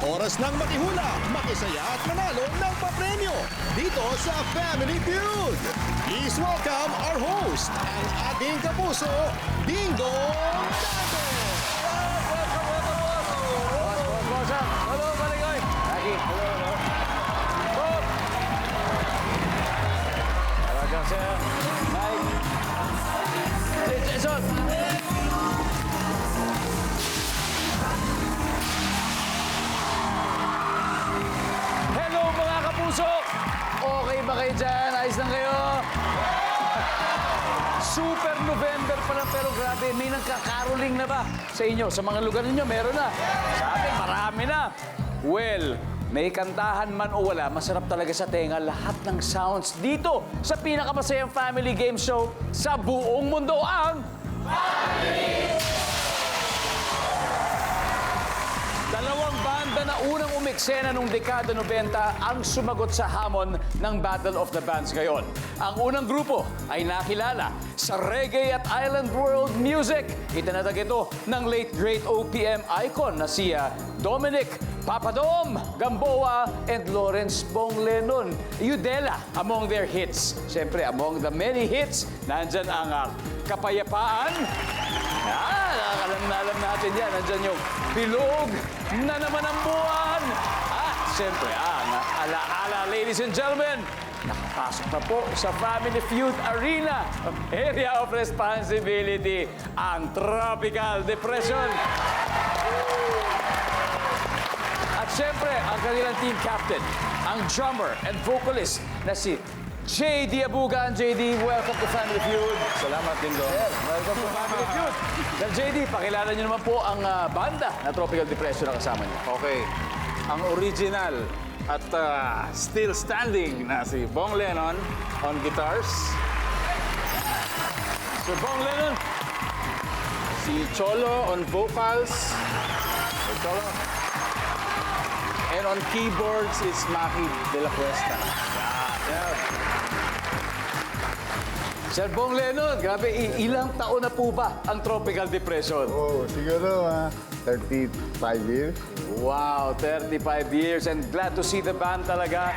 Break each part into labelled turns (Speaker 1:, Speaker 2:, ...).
Speaker 1: Oras ng makihula, makisaya at manalo ng papremyo dito sa Family Feud. Please welcome our host, ang ating kapuso, Dingo Dante.
Speaker 2: Hello, Malingoy. Lagi. Hello. Bob. Talaga siya. Mike. Jason. Hello, mga kapuso. Okay ba kayo dyan? Ayos lang kayo? Super November pa lang, pero grabe, may nagkakaroling na ba sa inyo? Sa mga lugar ninyo, meron na. Sa atin, marami na. Well, may kantahan man o wala, masarap talaga sa tenga lahat ng sounds dito sa pinakamasayang family game show sa buong mundo, ang dalawang banda na unang umeksena noong dekada 90 ang sumagot sa hamon ng Battle of the Bands ngayon. Ang unang grupo ay nakilala sa reggae at island world music. Itinatag ito ng late great OPM icon na si Dominic Papadom Gamboa and Lawrence Bong Lennon. Udela among their hits. Siyempre, among the many hits, nandyan ang Kapayapaan. Alam natin yan. Nandyan yung Bilog na naman ang buwan. At siyempre, ang alaala, ladies and gentlemen, nakapasok na po sa Family Feud Arena, area of responsibility, ang Tropical Depression. At siyempre, ang kanilang team captain, ang drummer and vocalist na si JD Abugan. JD, welcome to Family Feud.
Speaker 3: Salamat, Dingo.
Speaker 2: Welcome to Family Feud. Sir JD, pakilala niyo naman po ang banda na Tropical Depression na kasama niyo.
Speaker 3: Okay. Ang original at still standing na si Bong Lennon on guitars.
Speaker 2: Sir Bong Lennon.
Speaker 3: Si Cholo on vocals. Si Cholo. And on keyboards is Maki de la Cuesta.
Speaker 2: Sir Bong Lennon, grabe, ilang taon na po ba ang Tropical Depression?
Speaker 4: Oh, siguro 35 years.
Speaker 2: Wow, 35 years and glad to see the band talagang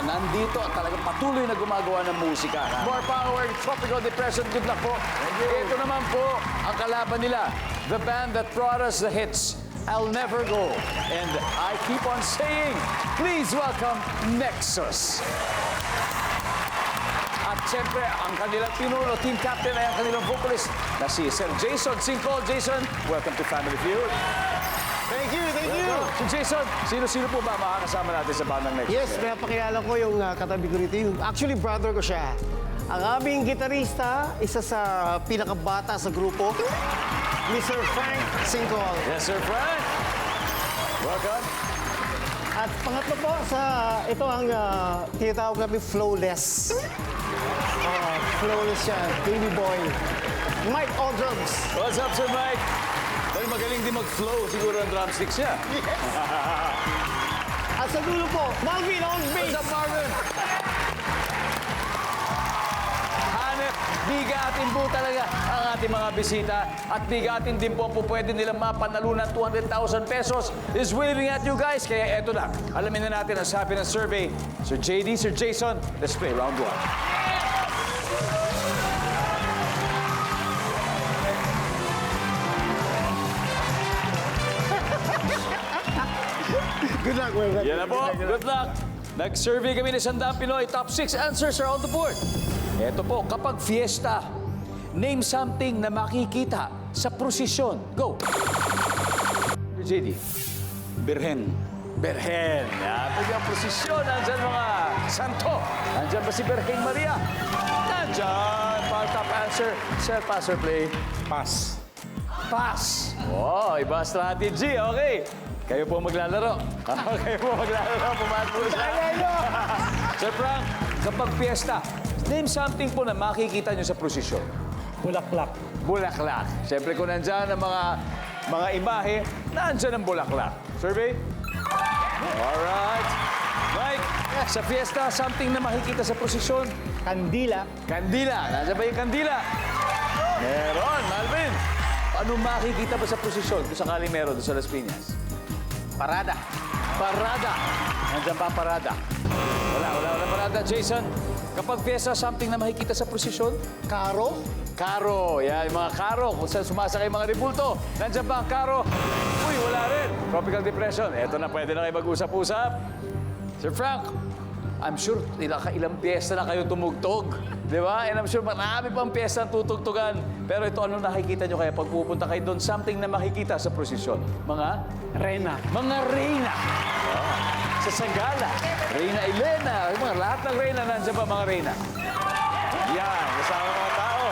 Speaker 2: nandito at talagang patuloy na gumagawa ng musika. More power, Tropical Depression, good luck po. Ito naman po ang kalaban nila, the band that brought us the hits, I'll Never Go. And I keep on saying, please welcome Nexus. At siyempre, ang kanilang pinuno, team captain ay ang kanilang vocalist na si Sir Jason Singcol. Jason, welcome to Family Feud.
Speaker 5: Thank you, thank you.
Speaker 2: Si Jason, sino-sino po ba makakasama natin sa bandang Nexus?
Speaker 5: Yes, pinapakilala ko yung katabi ko rito. Actually, brother ko siya. Ang aming gitarista, isa sa pinakabata sa grupo, Mr. Frank Singcol.
Speaker 2: Yes, Sir Frank. Welcome.
Speaker 5: At pangatlo po, ito ang tinatawag namin flawless. Flawless siya, baby boy. Mike Aldrums.
Speaker 2: What's up, Sir Mike? Dahil magaling din mag-flow, siguro ang drumsticks siya.
Speaker 5: At sa dulo po, Marvin on bass.
Speaker 2: What's up, Marvin? Hanep, bigatin po talaga ang ating mga bisita. At bigatin din po pwede nilang mapanalunan 200,000 pesos is waving at you guys. Kaya eto na, alamin na natin ang sabi ng survey. Sir JD, Sir Jason, let's play round 1.
Speaker 5: Good luck, Will.
Speaker 2: Yan na po. Good luck. Nag-survey kami ni Sandang Pinoy. Top 6 answers are on the board. Ito po, kapag fiesta, name something na makikita sa prosesyon. Go. JD.
Speaker 3: Birhen.
Speaker 2: Berhen. Yan. Pag ang prosesyon, nandyan mga santo. Nandyan ba si Berhen Maria? Nandyan. Para top answer. Sir, pass or play?
Speaker 3: Pass.
Speaker 2: Pass. Oh, iba strategy. Okay. Kayo po maglalaro. Kayo po maglalaro. Pumahat po siya. Sir Frank, kapag fiesta, name something po na makikita nyo sa prosesyon.
Speaker 5: Bulaklak.
Speaker 2: Bulaklak. Siyempre kung nandyan ang mga imahe, nandyan ang bulaklak. Survey? Alright. Mike, sa fiesta, something na makikita sa prosesyon?
Speaker 5: Kandila.
Speaker 2: Kandila. Nandyan ba yung kandila? Meron. Malvin, ano makikita ba sa prosesyon kung sakaling meron doon sa Las Piñas?
Speaker 3: Parada.
Speaker 2: Parada. Nandiyan pa ang parada. Wala parada. Jason, kapag pyesa, something na makikita sa prosesyon?
Speaker 5: Karo.
Speaker 2: Karo. Yan, yung mga karo. Kung saan sumasakay mga rebulto. Nandiyan pa ang karo. Uy, wala rin. Tropical depression. Eto na, pwede na kayo mag-usap-usap. Sir Frank, I'm sure ilang piyesta na kayo tumugtog. Di ba? And I'm sure marami pang piyesta ang tutugtugan. Pero ito, ano nakikita nyo kaya pag pupunta kayo doon? Something na makikita sa prosesyon. Mga?
Speaker 5: Reyna.
Speaker 2: Mga reyna. Sa Sagala. Reyna Elena. Yung mga lahat ng reyna, nandiyan pa mga reyna. Yan, kasama mga tao.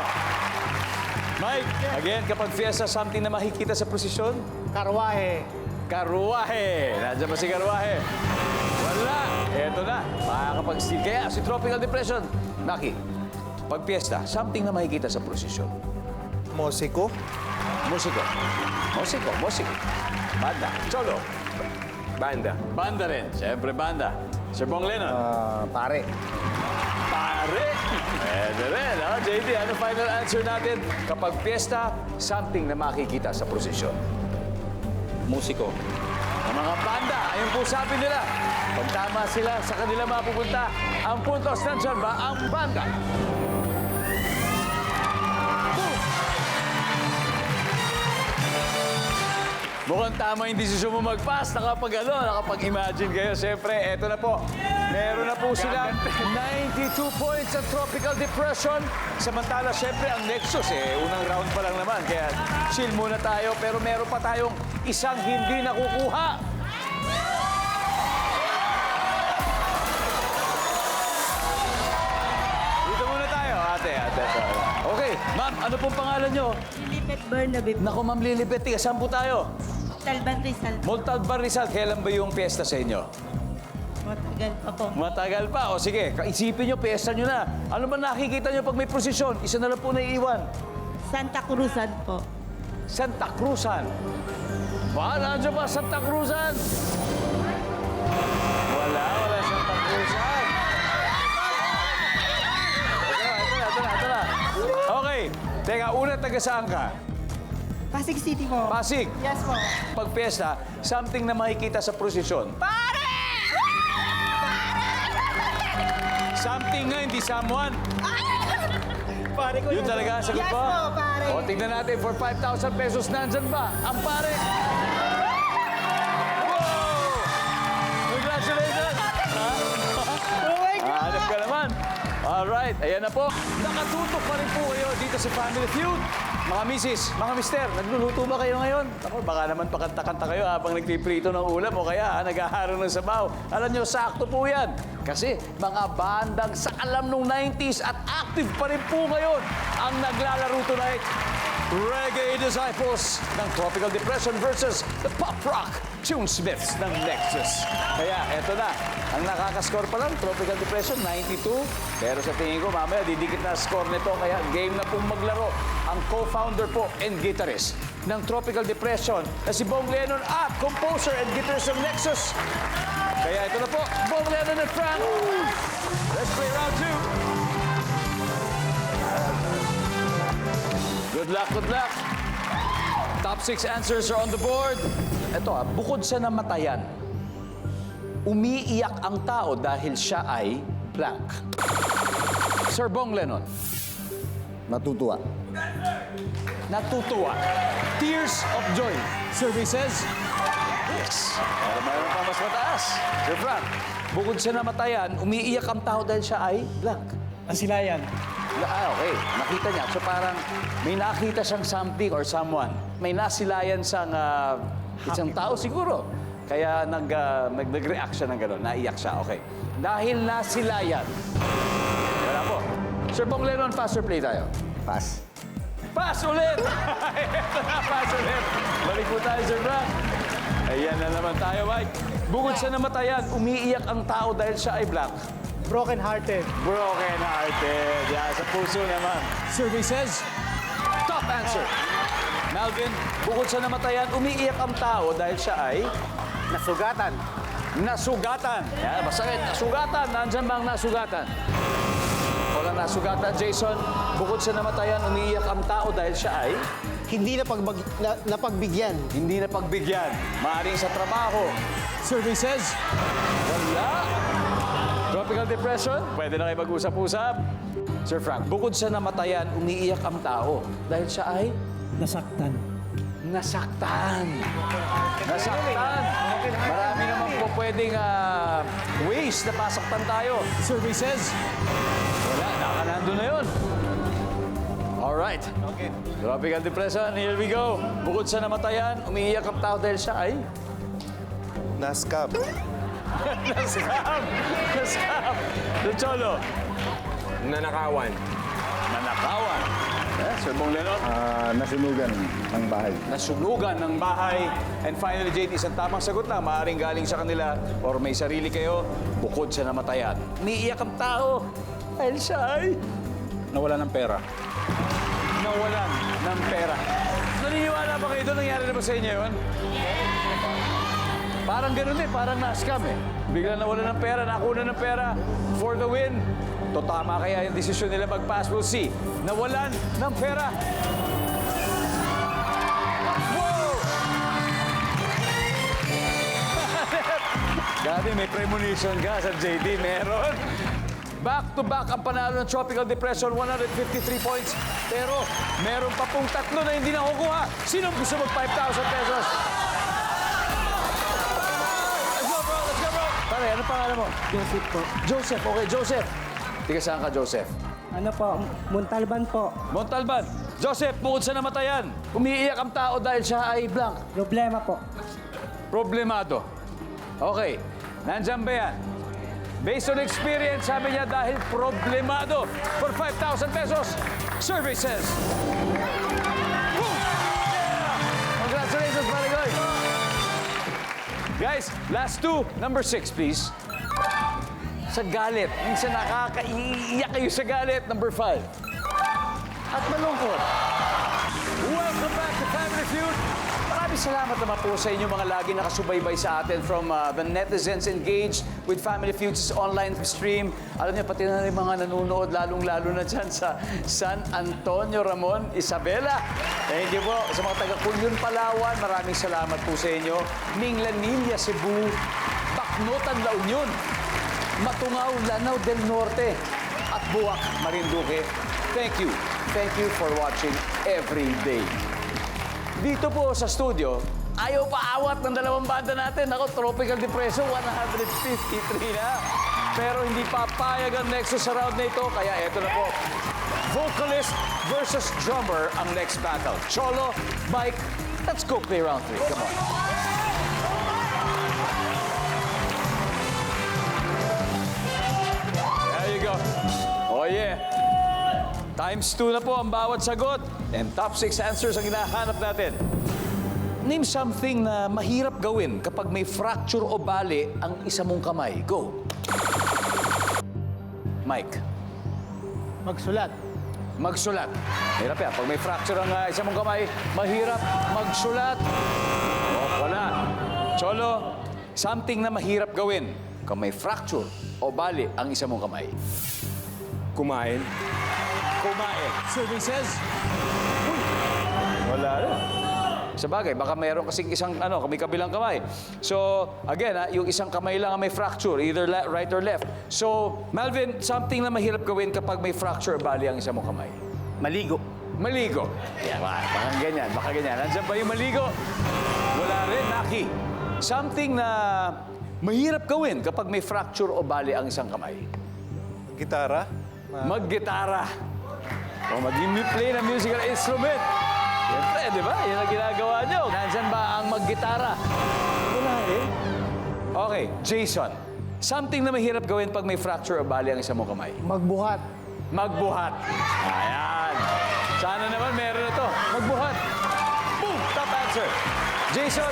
Speaker 2: Mike, again, kapag fiesta, something na makikita sa prosesyon?
Speaker 5: Karwahe.
Speaker 2: Karuwahe. Nandiyan pa si Karuwahe. Wala. Eto na. Makakapag-steal. Kaya si Tropical Depression. Naki, pag fiesta, something na makikita sa prosesyon.
Speaker 5: Mosiko.
Speaker 2: Musiko. Banda. Cholo.
Speaker 3: Banda.
Speaker 2: Banda rin. Siyempre, banda. Sir Bong Lennon.
Speaker 4: Pare.
Speaker 2: Pare! Pwede rin, ha? JD, ano final answer natin? Kapag fiesta, something na makikita sa prosesyon.
Speaker 3: Musiko.
Speaker 2: Ang mga banda, ayun po sabi nila. Pag tama sila sa kanila mapupunta, ang puntos nandiyan ba ang banda? Mukhang tama yung desisyon mo mag-pass. Nakapag-imagine kayo. Siyempre, eto na po. Meron na po silang 92 points sa Tropical Depression. Samantala, siyempre, ang Nexus, unang round pa lang naman. Kaya chill muna tayo. Pero meron pa tayong isang hindi nakukuha. Dito muna tayo, ate. Okay, ma'am, ano pong pangalan nyo?
Speaker 6: Lilibet Bernabe po.
Speaker 2: Naku, ma'am Lilibet, tiga saan po tayo?
Speaker 6: Talban Rizal.
Speaker 2: Montalban Rizal, kailan ba yung piyesta sa inyo?
Speaker 6: Matagal pa po.
Speaker 2: Matagal pa. O sige, isipin nyo, piyesta nyo na. Ano ba nakikita nyo pag may prosesyon? Isa na lang po naiiwan.
Speaker 6: Santa Cruzan po.
Speaker 2: Santa Cruzan. Nandiyan ba Santa Cruzan? Wala Santa Cruzan. Ito na. Okay. Teka, una, taga saan ka?
Speaker 6: Pasig City po.
Speaker 2: Pasig.
Speaker 6: Yes po.
Speaker 2: Pag piyesta, something na makikita sa prosesyon.
Speaker 6: Pare!
Speaker 2: Something nga, hindi someone.
Speaker 5: Pare ko
Speaker 2: Yun talaga ang sagot
Speaker 6: Yes
Speaker 2: mo?
Speaker 6: po, pare.
Speaker 2: O, tignan natin, for 5,000 pesos, nandyan ba ang pare? Wow! Congratulations! Ha?
Speaker 5: Oh my God!
Speaker 2: Hanap ka naman. Alright, ayan na po. Nakatutok pa rin po kayo dito sa Family Feud. Mga misis, mga mister, nagluluto ba kayo ngayon? Ako, baka naman pakanta-kanta kayo habang nagpiprito ng ulam o kaya naghaharo ng sabaw. Alam nyo, sakto po yan. Kasi mga bandang sa alam nung 90s at active pa rin po ngayon ang naglalaro tonight. Reggae Disciples ng Tropical Depression versus the Pop Rock Tunesmiths ng Nexus. Kaya eto na, ang nakakascore pa lang, Tropical Depression, 92. Pero sa tingin ko, mamaya didikit na score nito. Kaya game na pong maglaro ang co-founder po and guitarist ng Tropical Depression na si Bong Lennon at composer and guitarist ng Nexus. Kaya ito na po, Bong Lennon and Frank. Let's play round 2. Good luck. Top 6 answers are on the board. Ito bukod sa namatayan, umiiyak ang tao dahil siya ay blank. Sir Bong Lennon.
Speaker 4: Natutuwa.
Speaker 2: Natutuwa. Tears of joy. Services? Yes. Pero mayroon pa mas mataas. Sir Frank, bukod sa namatayan, umiiyak ang tao dahil siya ay blank.
Speaker 5: Asilayan.
Speaker 2: Okay. Nakita niya. So parang may nakita siyang something or someone. May nasilayan siyang isang tao siguro. Kaya nag-react siya ng gano'n. Naiyak siya. Okay. Dahil nasilayan. Wala po. Sir Bong Lennon, pass or play tayo?
Speaker 4: Pass.
Speaker 2: Pass ulit! Ito na, pass ulit. Balik po tayo, Sir Frank. Ayan na naman tayo, Mike. Bukod sa namatayan, umiiyak ang tao dahil siya ay black.
Speaker 5: Broken-hearted.
Speaker 2: Broken-hearted. Yan, sa puso naman. Services? Top answer. Melvin, bukod sa namatayan, umiiyak ang tao dahil siya ay
Speaker 5: Nasugatan.
Speaker 2: nasugatan. Yan, masakit. Nasugatan. Nandyan ba ang nasugatan? Walang nasugatan. Jason, bukod sa namatayan, umiiyak ang tao dahil siya ay
Speaker 5: hindi napagbigyan.
Speaker 2: Hindi na pagbigyan. Maaring sa trabaho. Survey says, wala. Tropical depression, pwede na kayo mag-usap-usap. Sir Frank, bukod sa namatayan, umiiyak ang tao. Dahil siya ay
Speaker 7: Nasaktan.
Speaker 2: nasaktan. Nasaktan. Marami naman po pwedeng ways na pasaktan tayo. Survey says, wala, nakanando na yun. Alright. Okay. Tropical depression, here we go. Bukod sa namatayan, umiiyak ang tao dahil siya ay
Speaker 8: Naskab.
Speaker 2: naskam. Naskam. Cholo.
Speaker 8: Nanakawan.
Speaker 2: Nanakawan. Sir Bong Lenon.
Speaker 4: Nasunugan ng bahay.
Speaker 2: Nasunugan ng bahay. And finally, JT, isang tamang sagot na. Maaaring galing sa kanila or may sarili kayo, bukod sa namatayan. Umiiyak ang tao dahil siya ay
Speaker 3: Nawala ng pera.
Speaker 2: nawalan ng pera. Naniniwala ba kayo doon? Nangyari na ba sa inyo yun? Parang ganun eh, parang na-scam eh. Bigla nawalan ng pera, nakuna ng pera for the win. To tama kaya yung desisyon nila mag-pass, we'll see. Nawalan ng pera. Wow! Dati may premonition ka sa JD, meron. Back-to-back ang panalo ng Tropical Depression, 153 points. Pero meron pa pong tatlo na hindi nakukuha. Sino gusto mag 5,000 pesos? Let's go, bro! Let's go, bro! Pare, ano pangalan mo?
Speaker 7: Joseph po.
Speaker 2: Joseph. Okay, Joseph. Tiga saan ka, Joseph?
Speaker 7: Ano po? Montalban po.
Speaker 2: Montalban. Joseph, bukod sa namatayan, umiiyak ang tao dahil siya ay blank.
Speaker 7: Problema po.
Speaker 2: Problemado. Okay, nandyan ba yan? Based on experience, sabi niya dahil problemado for 5,000 pesos. Survey says. Woo! Yeah! Congratulations, Marigoy. Guys, last two. Number 6, please. Sa galit. Minsan nakakaiiyak kayo sa galit. Number 5. At malungkot. Welcome back to Family Feud. Maraming salamat naman po sa inyo mga lagi nakasubaybay sa atin from the netizens engaged with Family Feud's online stream. Alam niyo, pati na rin mga nanonood, lalong-lalo na dyan sa San Antonio, Ramon, Isabela. Thank you po. Sa mga taga-Culyon, Palawan, maraming salamat po sa inyo. Minglanilla, Cebu, Bacnotan, La Union, Matungao, Lanao del Norte, at Buwak, Marinduque. Thank you. Thank you for watching every day. Dito po sa studio, ayaw paawat ng dalawang banda natin. Ako, Tropical Depression, 153 na. Pero hindi papayag ang Nexus sa round na ito, kaya eto na po. Vocalist versus drummer ang next battle. Cholo, Mike, let's go play round 3. Come on. There you go. Oh yeah. Times 2 na po ang bawat sagot. And top 6 answers ang hinahanap natin. Name something na mahirap gawin kapag may fracture o bali ang isa mong kamay. Go. Mike.
Speaker 5: Magsulat.
Speaker 2: Magsulat. Hirap yan. Pag may fracture ang isa mong kamay, mahirap magsulat. O, wala. Cholo, something na mahirap gawin kung may fracture o bali ang isa mong kamay.
Speaker 8: Kumain.
Speaker 2: Kumain. Survey says, uy, wala rin. Sa bagay, baka mayroon kasing isang, may kabilang kamay. So, again, yung isang kamay lang ang may fracture, either right or left. So, Melvin, something na mahirap gawin kapag may fracture, bali ang isang mong kamay.
Speaker 5: Maligo.
Speaker 2: Maligo. Yan, baka ganyan, baka ganyan. Nandiyan ba yung maligo? Wala rin, Naki. Something na mahirap gawin kapag may fracture o bali ang isang kamay.
Speaker 8: Gitara.
Speaker 2: Mag-gitara. O mag-play ng musical instrument. Siyempre, di ba? Yan ang ginagawa nyo. Nandyan ba ang mag-gitara? Wala eh. Okay, Jason. Something na mahirap gawin pag may fracture o bali ang isang mong kamay.
Speaker 5: Magbuhat.
Speaker 2: Magbuhat. Ayan. Sana naman meron na to. Magbuhat. Boom! Top answer. Jason.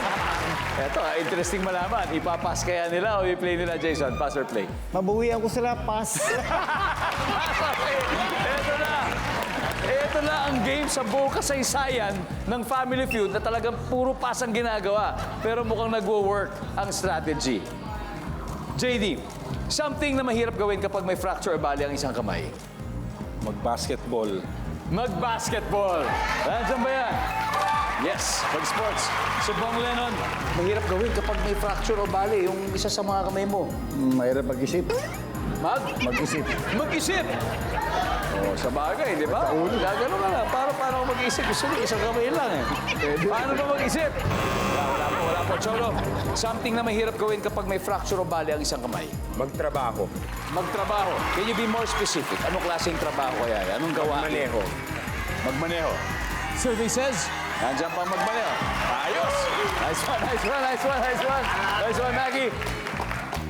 Speaker 2: Eto, interesting malaman. Ipapass kaya nila o i-play nila, Jason? Pass or play?
Speaker 5: Mabuhian ko sila, pass.
Speaker 2: Okay. Ito na. Ito na ang game sa buong kasaysayan ng Family Feud na talagang puro pass ang ginagawa. Pero mukhang nagwo-work ang strategy. JD, something na mahirap gawin kapag may fracture o bali ang isang kamay.
Speaker 3: Mag-basketball.
Speaker 2: Mag-basketball. Nandiyan ba yan? Yes, pag sports. So, Bong Lennon, mahirap gawin kapag may fracture o bali, yung isa sa mga kamay mo.
Speaker 4: Mahirap mag-isip. Mag-isip.
Speaker 2: Mag-isip! Oh, sa bagay, di ba? Gagano ka lang. Paano ko mag-isip? Gusto mo, isang kamay lang eh. Paano ba mag-isip? Wala po. Cholo, something na mahirap gawin kapag may fracture o bali ang isang kamay.
Speaker 8: Magtrabaho.
Speaker 2: Magtrabaho. Can you be more specific? Anong klaseng trabaho kaya yan? Anong gawain?
Speaker 8: Maneho.
Speaker 2: Magmaneho. Survey says, nandiyan pa magmaneho. Ayos! Nice one, Maggie.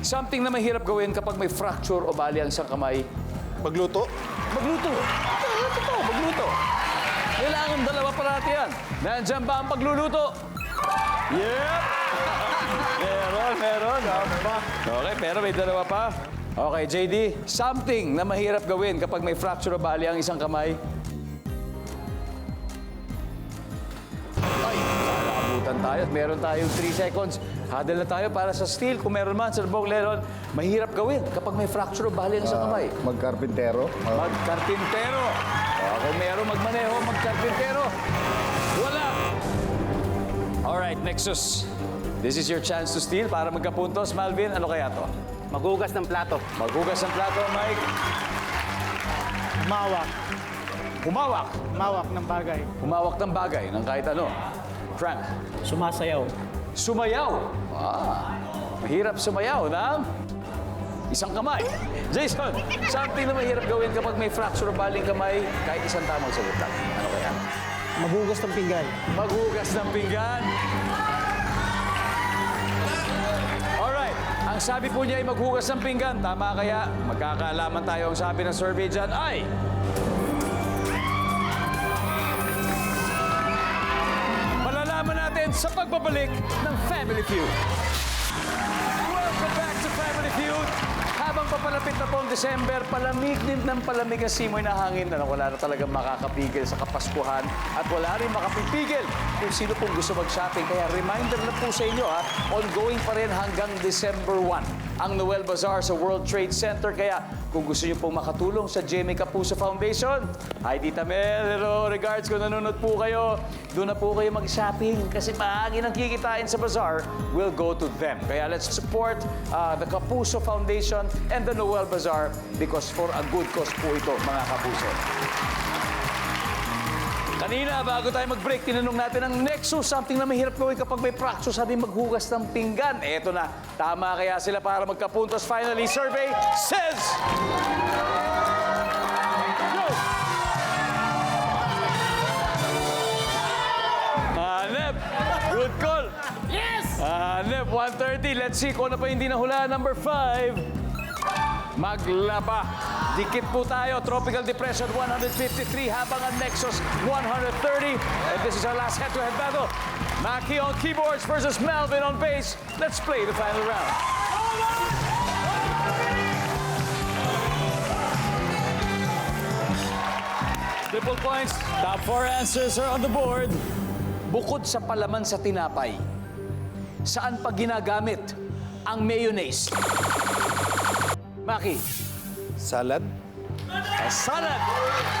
Speaker 2: Something na mahirap gawin kapag may fracture o bali ang isang kamay.
Speaker 8: Magluto.
Speaker 2: Magluto. Magluto. Kailangan dalawa parati yan. Nandiyan ba ang pagluluto? Yep! meron. Okay, pero may dalawa pa. Okay, JD, something na mahirap gawin kapag may fracture o bali ang isang kamay. Ay, naabutan tayo. Meron tayong 3 seconds. Huddle na tayo para sa steal. Kung meron man, Sir Bong Lennon, mahirap gawin kapag may fracture o bali ang isang kamay.
Speaker 4: Magkarpintero.
Speaker 2: Magkarpintero. Kung meron magmaneho, magkarpintero. Wala. Alright, Nexus. This is your chance to steal para magkapuntos. Malvin, ano kaya to?
Speaker 5: Maghugas ng plato.
Speaker 2: Maghugas ng plato, Mike.
Speaker 7: Mawak.
Speaker 2: Humawak.
Speaker 7: Mawak ng bagay.
Speaker 2: Humawak ng bagay ng kahit ano. Frank.
Speaker 7: Sumasayaw.
Speaker 2: Sumayaw. Mahirap sumayaw ng isang kamay. Jason, something na mahirap gawin kapag may fracture o baling kamay, kahit isang tamang sagot lang. Ano kaya?
Speaker 7: Maghugas ng pinggan.
Speaker 2: Maghugas ng pinggan. Alright. Ang sabi po niya ay maghugas ng pinggan. Tama kaya? Magkakaalaman tayo. Ang sabi ng survey dyan ay... Malalaman natin sa pagbabalik ng Family Feud. Welcome back to Family Feud. Habang papalapit na po ang December, palamig din ng palamig ang simoy na hangin na wala na talagang makakapigil sa Kapaskuhan at wala rin makapipigil kung sino pong gusto mag-shopping. Kaya reminder na po sa inyo, ongoing pa rin hanggang December 1 ang Noel Bazaar sa World Trade Center. Kaya kung gusto niyo pong makatulong sa Jamie Kapuso Foundation, hi Tita Mel, hello, regards kung nanonood po kayo, doon na po kayo mag-shopping kasi maagi ng kikitain sa bazaar will go to them. Kaya let's support the Kapuso Foundation and the Noel Bazaar because for a good cause po ito, mga kapuso. Kanina, bago tayo mag-break, tinanong natin ang Nexus, something na mahirap gawin kapag may fracture, sabi maghugas ng pinggan. Eto na, tama kaya sila para magkapuntos. Finally, survey says... Go! Hanep, good call. Yes! Hanep, 130. Let's see kung ano pa hindi nahula. Number 5. Maglaba. Dikit po tayo. Tropical Depression 153 habang ang Nexus 130. And this is our last head-to-head battle. Maki on keyboards versus Melvin on bass. Let's play the final round. Triple points. Top 4 answers are on the board. Bukod sa palaman sa tinapay, saan pa ginagamit ang mayonnaise? Maki.
Speaker 8: Salad.
Speaker 2: Salad!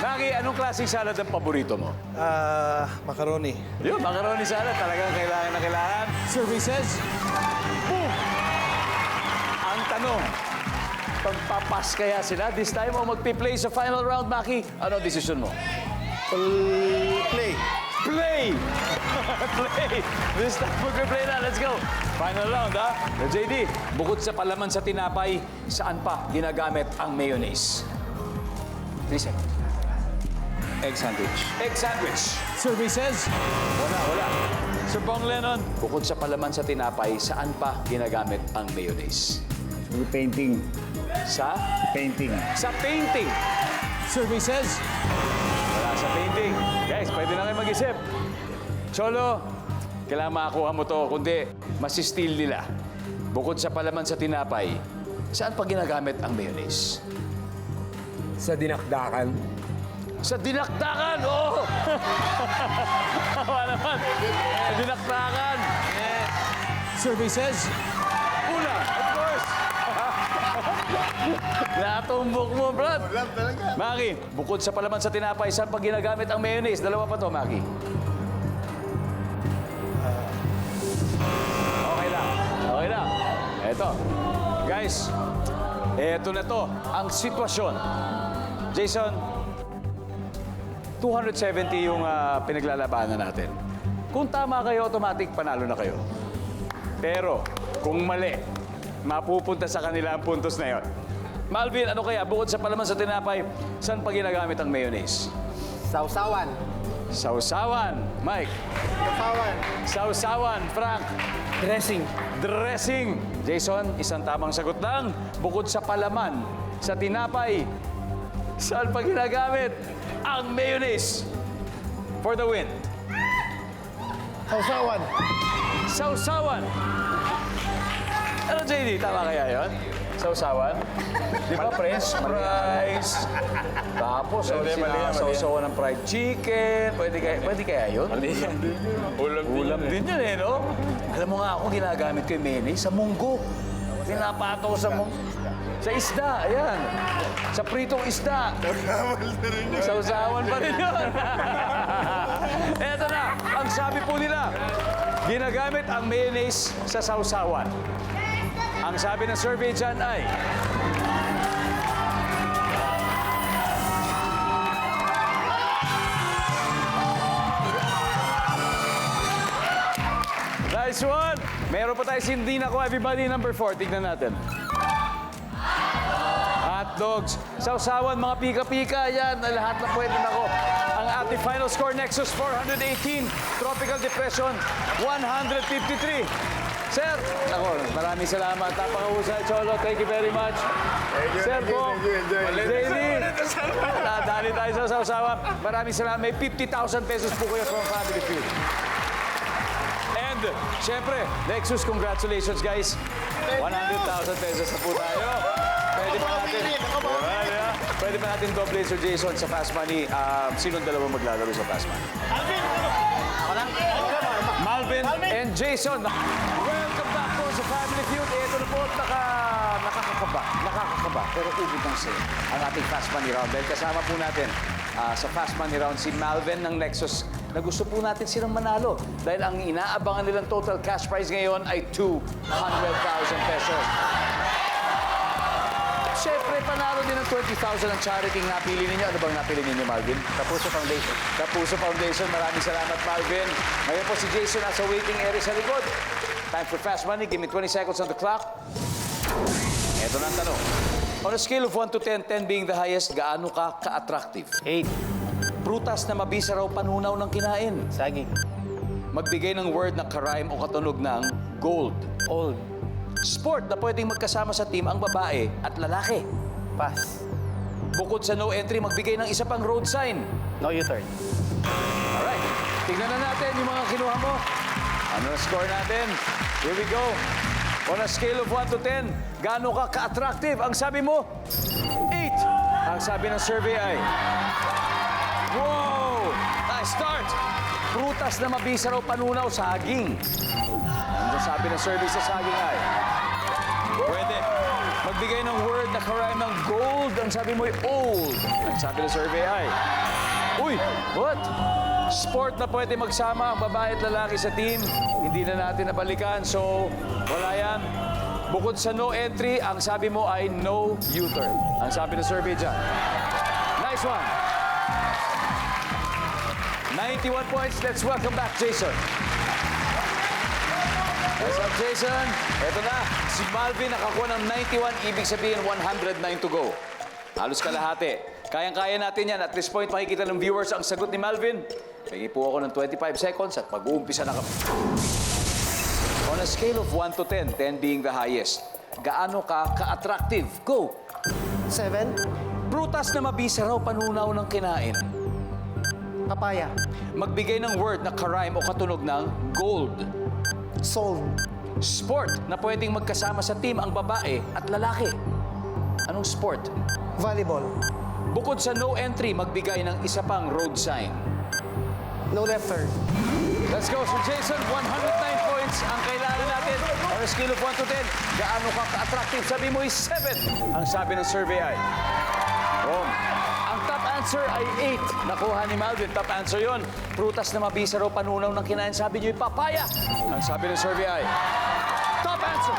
Speaker 2: Maki, anong klaseng salad ang paborito mo?
Speaker 8: Macaroni.
Speaker 2: Yun, macaroni salad. Talagang kailangan na kailangan. Survey says, boom! Ang tanong, pagpapas kaya sila this time o magpi-play sa final round, Maki? Ano decision mo?
Speaker 8: Play.
Speaker 2: Play! Play! This time, magpe-play na. Let's go! Final round, ha? JD, bukod sa palaman sa tinapay, saan pa ginagamit ang mayonnaise? 3 seconds.
Speaker 3: Egg sandwich.
Speaker 2: Egg sandwich. Survey says? Wala. Sir Bong Lennon, bukod sa palaman sa tinapay, saan pa ginagamit ang mayonnaise?
Speaker 4: Painting.
Speaker 2: Sa?
Speaker 4: Painting.
Speaker 2: Sa painting. Survey says? Wala sa painting. Guys, pwede na kayo mag-isip. Cholo, kailangan makakuha mo to, kundi masistil nila. Bukod sa palaman sa tinapay, saan pa ginagamit ang mayonnaise?
Speaker 8: Sa dinakdakan.
Speaker 2: Sa dinakdakan! Oo! Tawa naman. Dinakdakan. Survey says, una, of course. Natumbok mo, Brad. Maki, bukod sa palaman sa tinapay, saan pa ginagamit ang mayonnaise? Dalawa pa to, Maki. Ito. Guys, eto na to. Ang sitwasyon. Jason, 270 yung pinaglalabanan natin. Kung tama kayo, automatic panalo na kayo. Pero, kung mali, mapupunta sa kanila ang puntos na yon. Malvin, ano kaya? Bukod sa palaman sa tinapay, saan pa ginagamit ang mayonnaise?
Speaker 7: Sausawan.
Speaker 2: Sausawan. Mike. Sausawan. Frank.
Speaker 7: Dressing.
Speaker 2: Dressing. Jason, isang tamang sagot lang. Bukod sa palaman, sa tinapay, saan pa ginagamit ang mayonnaise? For the win.
Speaker 5: Sausawan.
Speaker 2: Sausawan. Ano, JD? Tama kaya yun? Sausawan? Di ba, French fries? Tapos, sausawan ng fried chicken. Pwede kaya yun? Ulam din yun eh, no? Alam mo nga ako, ginagamit ko yung mayonnaise sa munggo. Pinapato ko sa sa isda, ayan. Sa pritong isda. Sausawan pa rin yun. Eto na, ang sabi po nila, ginagamit ang mayonnaise sa sausawan. Ang sabi ng survey dyan ay... Nice one! Meron pa tayo sindin ako, everybody. Number 4, tignan natin. Hot dogs. Sausawan, mga pika-pika. Yan, lahat na pwede na ko. Ang ating final score, Nexus 418. Tropical Depression, 153. Sir, ako, maraming salamat. Napakahusay, Cholo. Thank you very much. Sir po, JD, dali tayo sa sausawan. Maraming salamat. May 50,000 pesos po kayo from Family Feud. And, syempre, Nexus, congratulations, guys. 100,000 pesos na po tayo. Pwede pa natin... Pwede pa natin double Sir Jason sa Fast Money. Sinong dalawa maglalaro sa Fast Money? Malvin and Jason. Welcome back po sa Family Feud. Ito na po, nakakakaba. Pero ubod ng sayo ang ating Fast Money Round. Dahil kasama po natin sa Fast Money Round si Malvin ng Nexus na gusto po natin silang manalo. Dahil ang inaabangan nilang total cash prize ngayon ay 200,000 pesos. Siyempre, panalo din ng 20,000 ang charity ang napili ninyo. Ano bang napili ninyo, Malvin?
Speaker 7: Kapuso Foundation.
Speaker 2: Kapuso Foundation. Maraming salamat, Malvin. Ngayon po si Jason nasa waiting area sa likod. Time for Fast Money. Give me 20 seconds on the clock. Ito na ang tanong. On a scale of 1 to 10, 10 being the highest, gaano ka ka-attractive?
Speaker 7: 8.
Speaker 2: Prutas na mabisa raw panunaw ng kinain.
Speaker 7: Saging.
Speaker 2: Magbigay ng word na karime o katunog ng gold.
Speaker 7: Old.
Speaker 2: Sport na pwedeng magkasama sa team ang babae at lalaki.
Speaker 7: Pass.
Speaker 2: Bukod sa no entry, magbigay ng isa pang road sign.
Speaker 7: No U-turn.
Speaker 2: Alright, tignan na natin yung mga kinuha mo. Ano na score natin? Here we go. On a scale of 1 to 10, gaano ka ka-attractive? Ang sabi mo, 8. Ang sabi ng survey ay, wow! Nice start! Prutas na mabisa raw panunaw, saging. Ang sabi ng survey sa saging ay, pwede. Magbigay ng word na karime ng gold. Ang sabi mo ay old. Ang sabi ng survey ay, uy, what? Sport na pwede magsama ang babae at lalaki sa team. Hindi na natin nabalikan, so wala yan. Bukod sa no entry, ang sabi mo ay no U-turn. Ang sabi ng survey dyan. Nice one. 91 points. Let's welcome back Jason. What's up, Jason? Eto na, si Malvin nakakuha ng 91, ibig sabihin 109 to go. Halos kalahati. Kayang-kaya natin yan. At this point, makikita ng viewers ang sagot ni Malvin. Pagin po ako ng 25 seconds at mag-uumpisa na kami. On a scale of 1 to 10, 10 being the highest, gaano ka ka-attractive? Go!
Speaker 5: 7.
Speaker 2: Prutas na mabisa raw panunaw ng kinain.
Speaker 5: Papaya.
Speaker 2: Magbigay ng word na karime o katunog ng gold.
Speaker 5: Sold.
Speaker 2: Sport na pwedeng magkasama sa team ang babae at lalaki. Anong sport?
Speaker 5: Volleyball.
Speaker 2: Bukod sa no entry, magbigay ng isa pang road sign.
Speaker 5: No left turn.
Speaker 2: Let's go, Sir Jason. 109 points ang kailangan natin. On a scale of 1 to 10, gaano ka ka-attractive? Sabi mo is 7. Ang sabi ng survey ay, wrong. Ang top answer ay 8. Nakuha ni Malvin. Top answer yon. Prutas na mabisa raw panunaw ng kinain. Sabi niyo ay papaya. Ang sabi ng survey ay, top answer.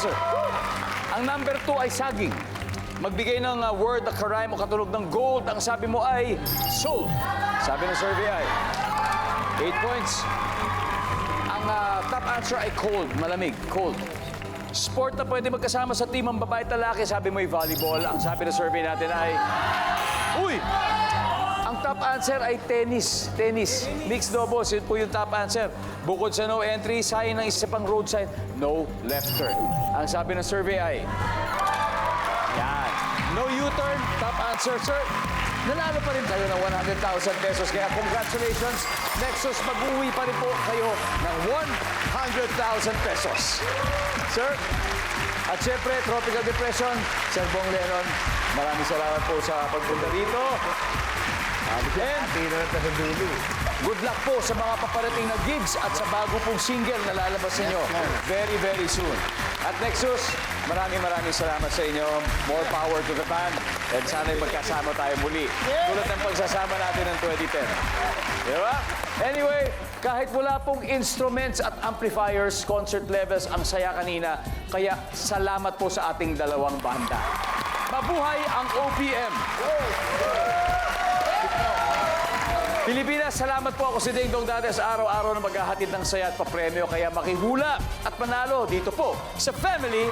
Speaker 2: answer. Ang number 2 ay saging. Magbigay ng word na karime o katunog ng gold. Ang sabi mo ay sold. Sabi ng survey ay 8 points. Ang top answer ay cold, malamig, cold. Sport na pwede magkasama sa team ang babae at lalaki. Sabi mo ay volleyball. Ang sabi ng survey natin ay... Uy! Ang top answer ay tennis. Tennis. Mixed doubles. Yun po yung top answer. Bukod sa no entry, sign ng isa pang road sign, no left turn. Ang sabi ng survey ay... Yan. No U-turn. Top answer, sir. Nanalo pa rin kayo ng 100,000 pesos. Kaya congratulations. Nexus, mag-uwi pa rin po kayo ng 100,000 pesos. Sir, at syempre, Tropical Depression, Sir Bong Lennon, maraming salamat po sa pagpunta rito. And good luck po sa mga paparating na gigs at sa bago pong single na lalabas ninyo very, very soon. At Nexus, maraming salamat sa inyo. More power to the band. And sana'y magkasama tayo muli. Tulad ng pagsasama natin ng 2010. Di ba? Anyway, kahit wala pong instruments at amplifiers, concert levels ang saya kanina. Kaya salamat po sa ating dalawang banda. Mabuhay ang OPM! Pilipinas, salamat po. Ako si Ding Dong Dantes, araw-araw na maghahatid ng saya at papremyo. Kaya makihula at manalo dito po sa Family